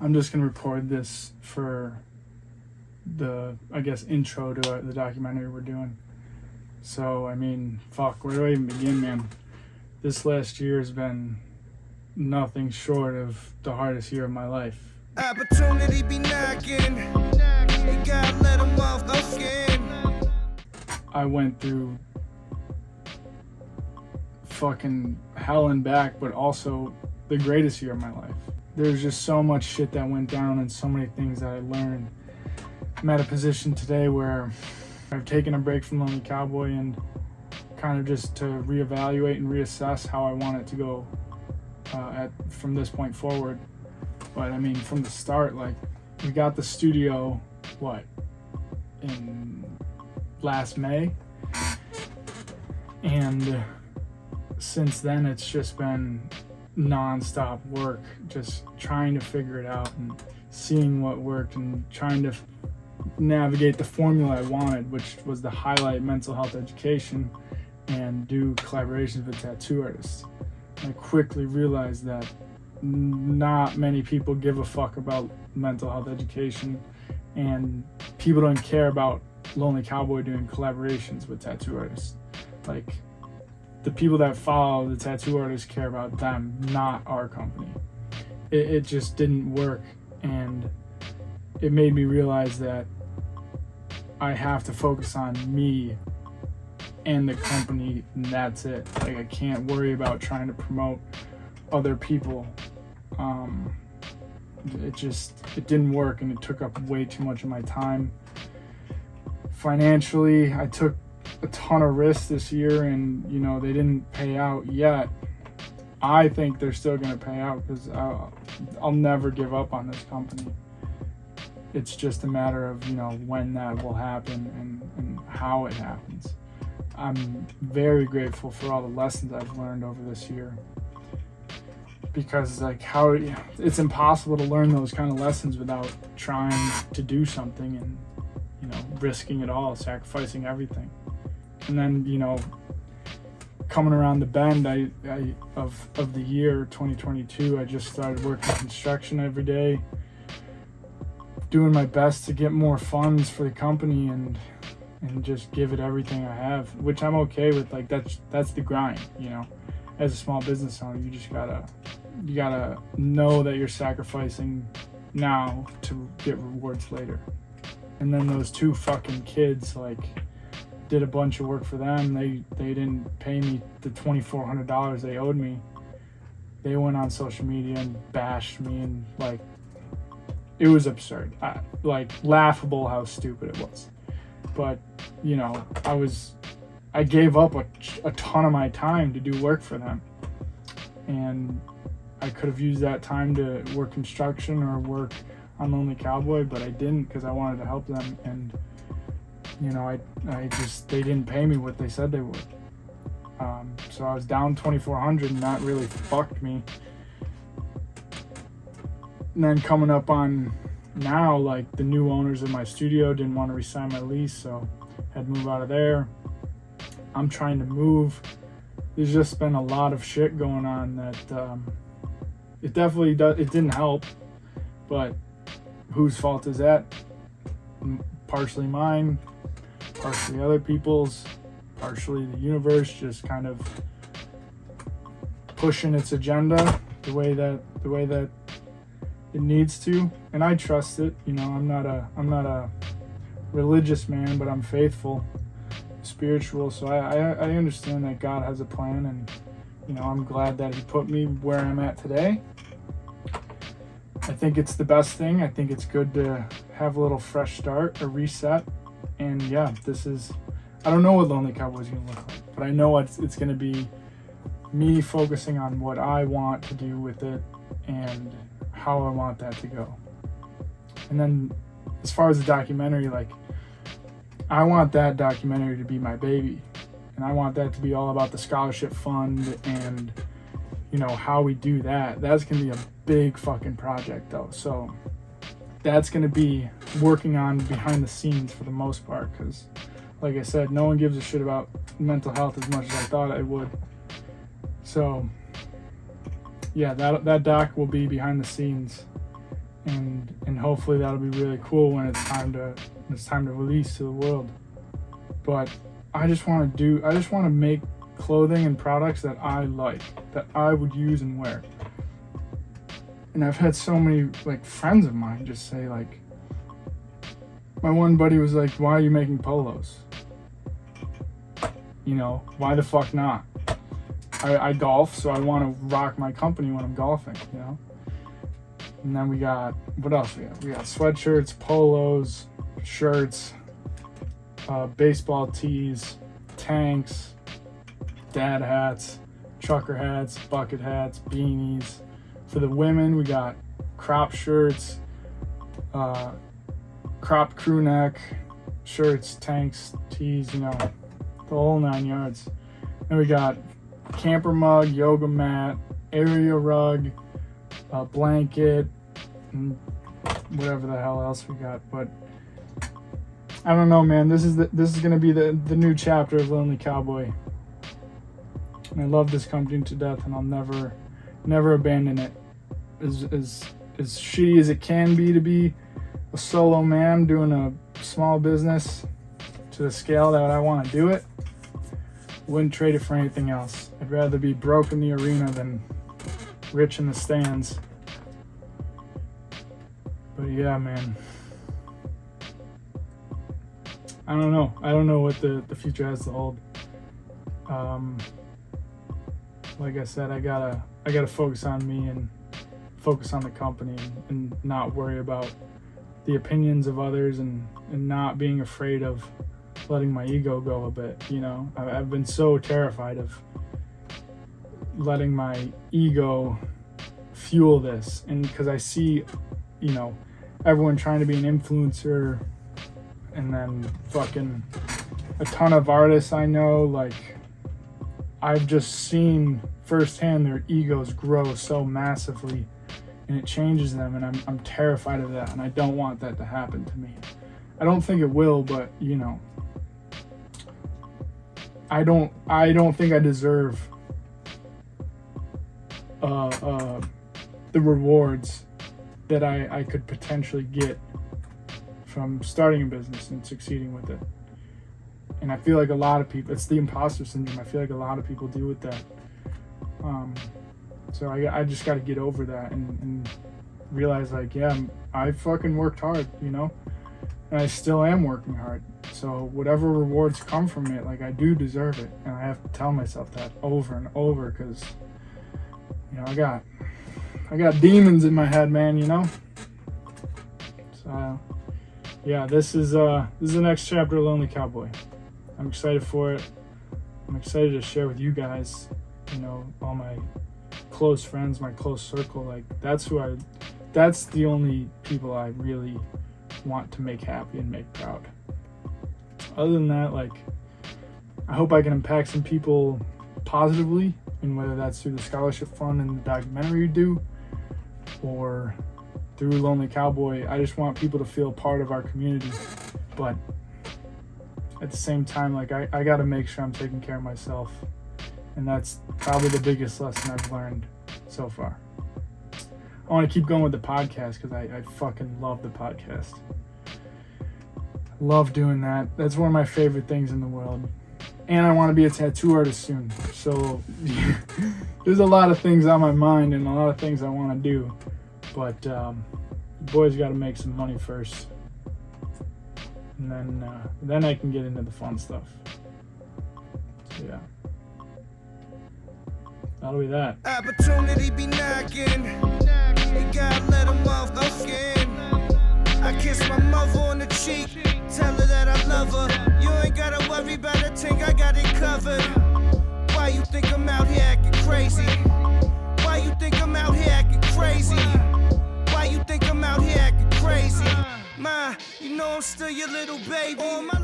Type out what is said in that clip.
I'm just going to record this for the, I guess, intro to the documentary we're doing. So, I mean, fuck, where do I even begin, man? This last year has been nothing short of the hardest year of my life. Opportunity be knocking. You gotta let them off the skin. I went through fucking hell and back, but also the greatest year of my life. There's just so much shit that went down and so many things that I learned. I'm at a position today where I've taken a break from Lonely Cowboy and kind of just to reevaluate and reassess how I want it to go from this point forward. But I mean, from the start, like, we got the studio, in last May? And since then, it's just been non-stop work, just trying to figure it out and seeing what worked and trying to navigate the formula I wanted, which was to highlight mental health education and do collaborations with tattoo artists. I quickly realized that not many people give a fuck about mental health education, and people don't care about Lonely Cowboy doing collaborations with tattoo artists. Like, the people that follow the tattoo artists care about them, not our company. It just didn't work, and it made me realize that I have to focus on me and the company, and that's it. Like, I can't worry about trying to promote other people. It didn't work, and it took up way too much of my time. Financially, I took a ton of risks this year, and they didn't pay out yet. I think they're still going to pay out because I'll never give up on this company. It's just a matter of when that will happen and how it happens. I'm very grateful for all the lessons I've learned over this year, because it's impossible to learn those kind of lessons without trying to do something and risking it all, sacrificing everything. And then coming around the bend of the year 2022, I just started working construction every day, doing my best to get more funds for the company and just give it everything I have, which I'm okay with. Like, that's the grind, as a small business owner. You just gotta know that you're sacrificing now to get rewards later. And then those two fucking kids, did a bunch of work for them. They didn't pay me the $2,400 they owed me. They went on social media and bashed me, and it was absurd. Laughable how stupid it was. But I gave up a ton of my time to do work for them, and I could have used that time to work construction or work on Lonely Cowboy, but I didn't, because I wanted to help them. And they didn't pay me what they said they would. So I was down $2,400, and that really fucked me. And then coming up on now, the new owners of my studio didn't want to re-sign my lease, so I had to move out of there. I'm trying to move. There's just been a lot of shit going on that it didn't help, but whose fault is that? Partially mine, partially other people's, partially the universe just kind of pushing its agenda the way that it needs to, and I trust it. I'm not a religious man, but I'm faithful, spiritual, so I understand that God has a plan, and I'm glad that He put me where I'm at today. I think it's the best thing. I think it's good to have a little fresh start, a reset, and I don't know what Lonely Cowboy is going to look like, but I know it's going to be me focusing on what I want to do with it and how I want that to go. And then as far as the documentary, I want that documentary to be my baby, and I want that to be all about the scholarship fund and how we do that. That's gonna be a big fucking project though, so that's gonna be working on behind the scenes for the most part, because like I said, no one gives a shit about mental health as much as I thought I would. So yeah, that doc will be behind the scenes, and hopefully that'll be really cool when it's time to release to the world. But I just want to make clothing and products that I like, that I would use and wear. And I've had so many like friends of mine just say, like, my one buddy was like, why are you making polos? You know, why the fuck not? I golf, so I want to rock my company when I'm golfing, you know? And then we got, what else we got? We got sweatshirts, polos, shirts, baseball tees, tanks, dad hats, trucker hats, bucket hats, beanies. For the women, we got crop shirts, cropped crew neck shirts, tanks, tees, you know, the whole 9 yards. Then we got camper mug, yoga mat, area rug, a blanket, and whatever the hell else we got. But I don't know, man. This is gonna be the new chapter of Lonely Cowboy. And I love this company to death, and I'll never abandon it. As shitty as it can be to be a solo man doing a small business to the scale that I want to do it, wouldn't trade it for anything else. I'd rather be broke in the arena than rich in the stands. But yeah, man. I don't know what the future has to hold. Like I said, I gotta focus on me and focus on the company and not worry about the opinions of others and not being afraid of letting my ego go a bit. You know, I've been so terrified of letting my ego fuel this, and because I see, you know, everyone trying to be an influencer, and then fucking a ton of artists I know, like, I've just seen firsthand their egos grow so massively, and it changes them, and I'm terrified of that, and I don't want that to happen to me. I don't think it will, but you know, I don't think I deserve the rewards that I could potentially get from starting a business and succeeding with it. And I feel like a lot of people, it's the imposter syndrome. I feel like a lot of people deal with that. So I just got to get over that and realize, like, yeah, I fucking worked hard, you know, and I still am working hard. So whatever rewards come from it, like, I do deserve it. And I have to tell myself that over and over, because, you know, I got demons in my head, man, you know? So yeah, this is the next chapter of Lonely Cowboy. I'm excited for it. I'm excited to share with you guys, you know, all my close friends, my close circle. Like, that's the only people I really want to make happy and make proud. Other than that, like, I hope I can impact some people positively, and whether that's through the scholarship fund and the documentary we do, or through Lonely Cowboy. I just want people to feel part of our community. But at the same time, like, I got to make sure I'm taking care of myself. And that's probably the biggest lesson I've learned so far. I want to keep going with the podcast because I fucking love the podcast. Love doing that. That's one of my favorite things in the world. And I want to be a tattoo artist soon. So there's a lot of things on my mind and a lot of things I want to do. But the boys got to make some money first. And then I can get into the fun stuff. So yeah. That'll be that. Opportunity be knocking. You gotta let them off the skin. I kiss my mother on the cheek. Tell her that I love her. You ain't gotta worry about a thing, I got it covered. Why you think I'm out here acting crazy? Why you think I'm out here acting crazy? Why you think I'm out here acting crazy? Ma, you know I'm still your little baby. All my